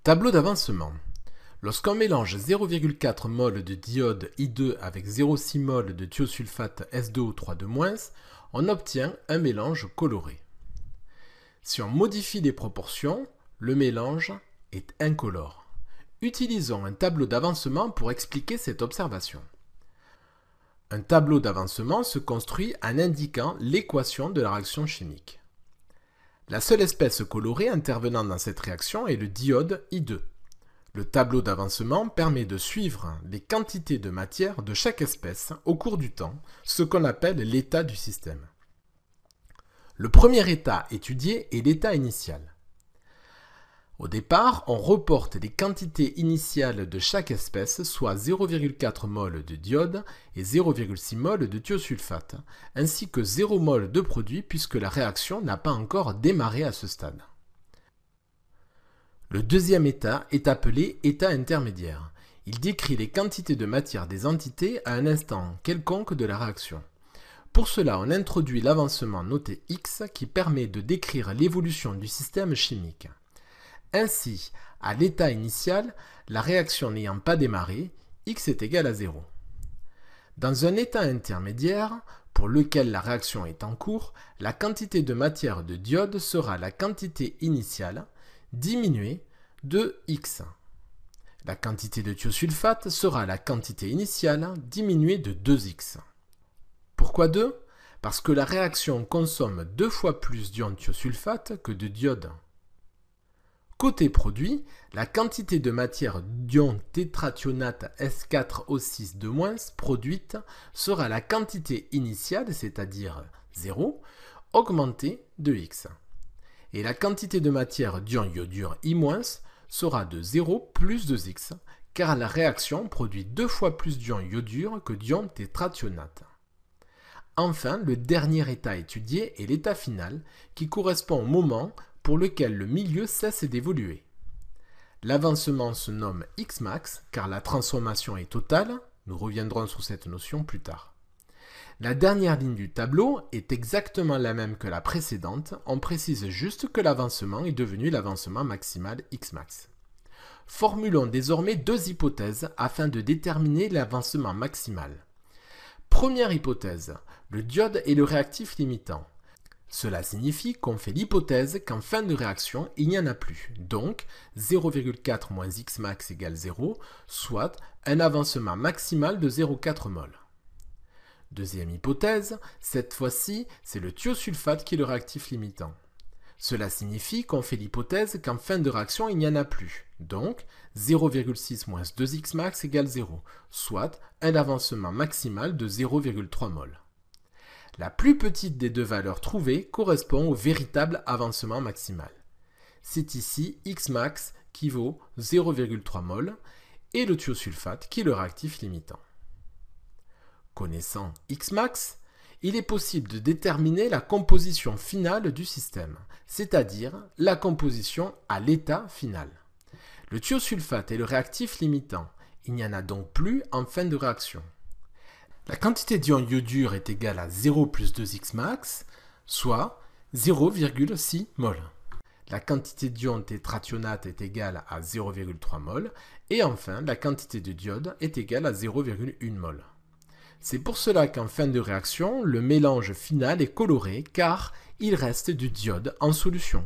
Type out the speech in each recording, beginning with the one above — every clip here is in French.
Tableau d'avancement. Lorsqu'on mélange 0,4 mol de diode I2 avec 0,6 mol de thiosulfate S2O3-, on obtient un mélange coloré. Si on modifie les proportions, le mélange est incolore. Utilisons un tableau d'avancement pour expliquer cette observation. Un tableau d'avancement se construit en indiquant l'équation de la réaction chimique. La seule espèce colorée intervenant dans cette réaction est le diode I2. Le tableau d'avancement permet de suivre les quantités de matière de chaque espèce au cours du temps, ce qu'on appelle l'état du système. Le premier état étudié est l'état initial. Au départ, on reporte les quantités initiales de chaque espèce, soit 0,4 mol de diode et 0,6 mol de thiosulfate, ainsi que 0 mol de produit puisque la réaction n'a pas encore démarré à ce stade. Le deuxième état est appelé état intermédiaire. Il décrit les quantités de matière des entités à un instant quelconque de la réaction. Pour cela, on introduit l'avancement noté X qui permet de décrire l'évolution du système chimique. Ainsi, à l'état initial, la réaction n'ayant pas démarré, X est égal à 0. Dans un état intermédiaire, pour lequel la réaction est en cours, la quantité de matière de diode sera la quantité initiale diminuée de X. La quantité de thiosulfate sera la quantité initiale diminuée de 2X. Pourquoi 2? Parce que la réaction consomme 2 fois plus d'ion thiosulfate que de diode. Côté produit, la quantité de matière d'ion tétrathionate S4O6- produite sera la quantité initiale, c'est-à-dire 0, augmentée de X. Et la quantité de matière d'ion iodure I- sera de 0 plus 2X, car la réaction produit 2 fois plus d'ion iodure que d'ion tétrathionate. Enfin, le dernier état étudié est l'état final, qui correspond au moment pour lequel le milieu cesse d'évoluer. L'avancement se nomme Xmax car la transformation est totale, nous reviendrons sur cette notion plus tard. La dernière ligne du tableau est exactement la même que la précédente, on précise juste que l'avancement est devenu l'avancement maximal Xmax. Formulons désormais deux hypothèses afin de déterminer l'avancement maximal. Première hypothèse, le diode est le réactif limitant. Cela signifie qu'on fait l'hypothèse qu'en fin de réaction, il n'y en a plus. Donc, 0,4 moins Xmax égale 0, soit un avancement maximal de 0,4 mol. Deuxième hypothèse, cette fois-ci, c'est le thiosulfate qui est le réactif limitant. Cela signifie qu'on fait l'hypothèse qu'en fin de réaction, il n'y en a plus. Donc, 0,6 moins 2Xmax égale 0, soit un avancement maximal de 0,3 mol. La plus petite des deux valeurs trouvées correspond au véritable avancement maximal. C'est ici Xmax qui vaut 0,3 mol et le thiosulfate qui est le réactif limitant. Connaissant Xmax, il est possible de déterminer la composition finale du système, c'est-à-dire la composition à l'état final. Le thiosulfate est le réactif limitant, il n'y en a donc plus en fin de réaction. La quantité d'ion iodure est égale à 0 plus 2Xmax, soit 0,6 mol. La quantité d'ion tétrathionate est égale à 0,3 mol. Et enfin, la quantité de diode est égale à 0,1 mol. C'est pour cela qu'en fin de réaction, le mélange final est coloré car il reste du diode en solution.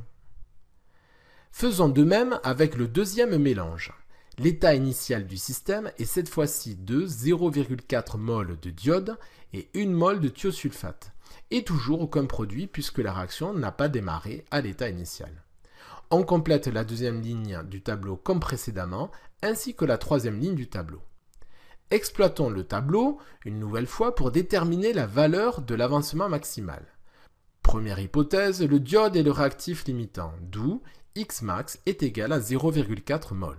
Faisons de même avec le deuxième mélange. L'état initial du système est cette fois-ci de 0,4 mol de diode et 1 mol de thiosulfate, et toujours aucun produit puisque la réaction n'a pas démarré à l'état initial. On complète la deuxième ligne du tableau comme précédemment, ainsi que la troisième ligne du tableau. Exploitons le tableau une nouvelle fois pour déterminer la valeur de l'avancement maximal. Première hypothèse, le diode est le réactif limitant, d'où Xmax est égal à 0,4 mol.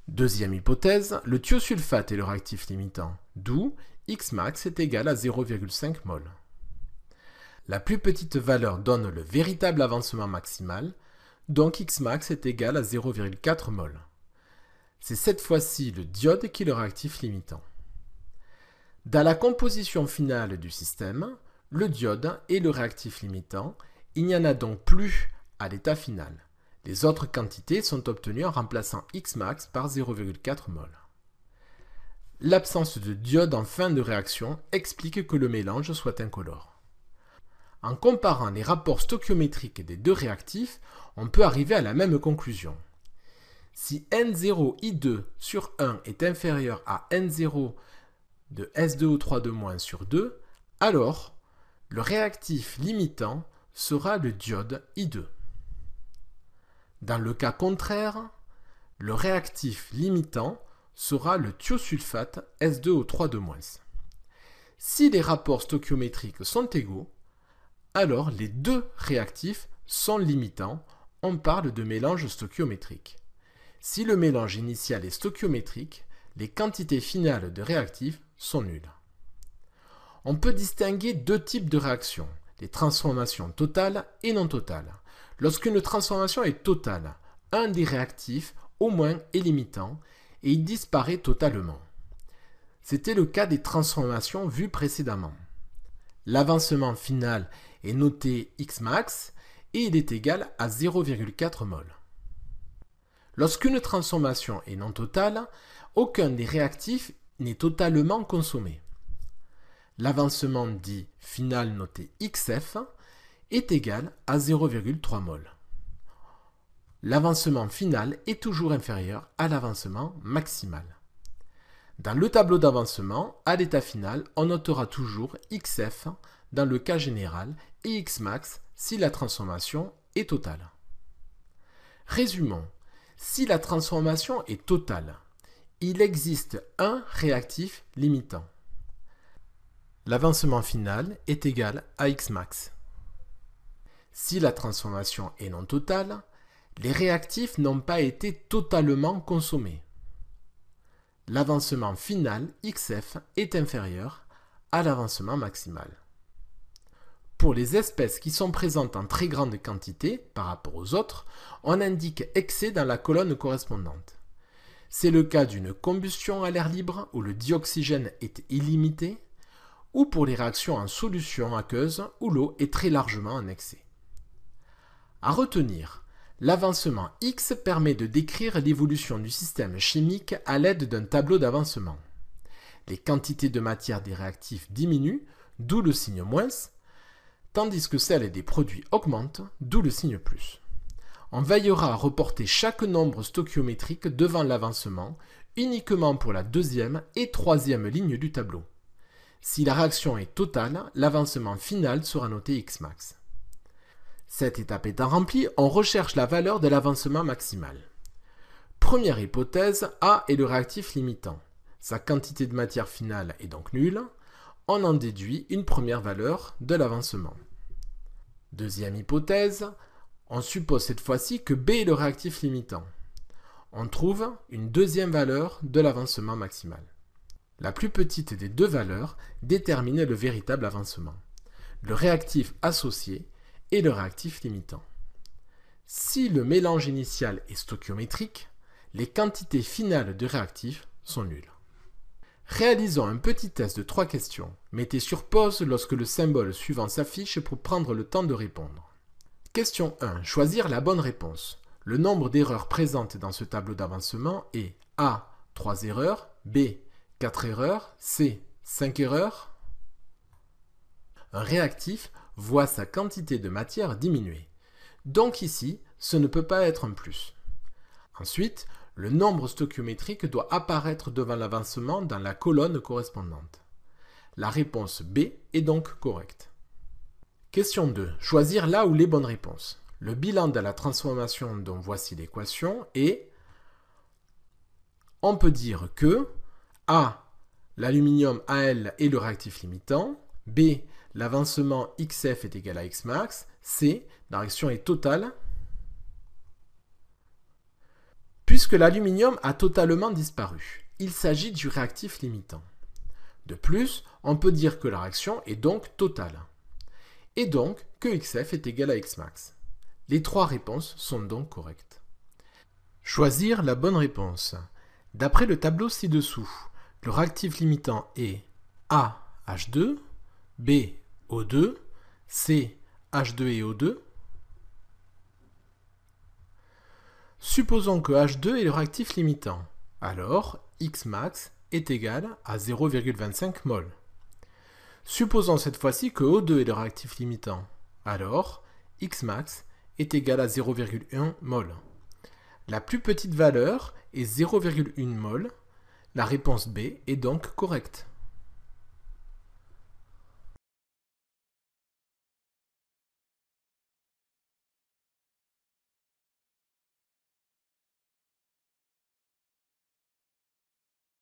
Deuxième hypothèse, le thiosulfate est le réactif limitant, d'où Xmax est égal à 0,5 mol. La plus petite valeur donne le véritable avancement maximal, donc Xmax est égal à 0,4 mol. C'est cette fois-ci le diode qui est le réactif limitant. Dans la composition finale du système, le diode est le réactif limitant, il n'y en a donc plus à l'état final. Les autres quantités sont obtenues en remplaçant Xmax par 0,4 mol. L'absence de diode en fin de réaction explique que le mélange soit incolore. En comparant les rapports stoichiométriques des deux réactifs, on peut arriver à la même conclusion. Si N0I2 sur 1 est inférieur à N0 de S2O3 sur 2, alors le réactif limitant sera le diode I2. Dans le cas contraire, le réactif limitant sera le thiosulfate S2O3. Si les rapports stoichiométriques sont égaux, alors les deux réactifs sont limitants, on parle de mélange stoichiométrique. Si le mélange initial est stoichiométrique, les quantités finales de réactifs sont nulles. On peut distinguer deux types de réactions, les transformations totales et non totales. Lorsqu'une transformation est totale, un des réactifs au moins est limitant et il disparaît totalement. C'était le cas des transformations vues précédemment. L'avancement final est noté Xmax et il est égal à 0,4 mol. Lorsqu'une transformation est non totale, aucun des réactifs n'est totalement consommé. L'avancement dit final noté XF est égal à 0,3 mol. L'avancement final est toujours inférieur à l'avancement maximal. Dans le tableau d'avancement, à l'état final, on notera toujours XF dans le cas général et Xmax si la transformation est totale. Résumons, si la transformation est totale, il existe un réactif limitant. L'avancement final est égal à Xmax. Si la transformation est non totale, les réactifs n'ont pas été totalement consommés. L'avancement final, XF, est inférieur à l'avancement maximal. Pour les espèces qui sont présentes en très grande quantité par rapport aux autres, on indique excès dans la colonne correspondante. C'est le cas d'une combustion à l'air libre où le dioxygène est illimité, ou pour les réactions en solution aqueuse où l'eau est très largement en excès. À retenir, l'avancement X permet de décrire l'évolution du système chimique à l'aide d'un tableau d'avancement. Les quantités de matière des réactifs diminuent, d'où le signe moins, tandis que celles des produits augmentent, d'où le signe plus. On veillera à reporter chaque nombre stoichiométrique devant l'avancement, uniquement pour la deuxième et troisième ligne du tableau. Si la réaction est totale, l'avancement final sera noté Xmax. Cette étape étant remplie, on recherche la valeur de l'avancement maximal. Première hypothèse, A est le réactif limitant. Sa quantité de matière finale est donc nulle. On en déduit une première valeur de l'avancement. Deuxième hypothèse, on suppose cette fois-ci que B est le réactif limitant. On trouve une deuxième valeur de l'avancement maximal. La plus petite des deux valeurs détermine le véritable avancement. Le réactif associé et le réactif limitant. Si le mélange initial est stoichiométrique, les quantités finales de réactifs sont nulles. Réalisons un petit test de 3 questions. Mettez sur pause lorsque le symbole suivant s'affiche pour prendre le temps de répondre. Question 1. Choisir la bonne réponse. Le nombre d'erreurs présentes dans ce tableau d'avancement est A. 3 erreurs, B. 4 erreurs, C. 5 erreurs. Un réactif voit sa quantité de matière diminuer. Donc ici, ce ne peut pas être un plus. Ensuite, le nombre stoichiométrique doit apparaître devant l'avancement dans la colonne correspondante. La réponse B est donc correcte. Question 2. Choisir là où les bonnes réponses. Le bilan de la transformation dont voici l'équation est, on peut dire que A, l'aluminium Al est le réactif limitant, B, l'avancement XF est égal à Xmax, C, la réaction est totale, puisque l'aluminium a totalement disparu. Il s'agit du réactif limitant. De plus, on peut dire que la réaction est donc totale. Et donc que XF est égal à Xmax. Les 3 réponses sont donc correctes. Choisir la bonne réponse. D'après le tableau ci-dessous, le réactif limitant est A, H2, B, O2, C, H2 et O2. Supposons que H2 est le réactif limitant. Alors, Xmax est égal à 0,25 mol. Supposons cette fois-ci que O2 est le réactif limitant. Alors, Xmax est égal à 0,1 mol. La plus petite valeur est 0,1 mol. La réponse B est donc correcte.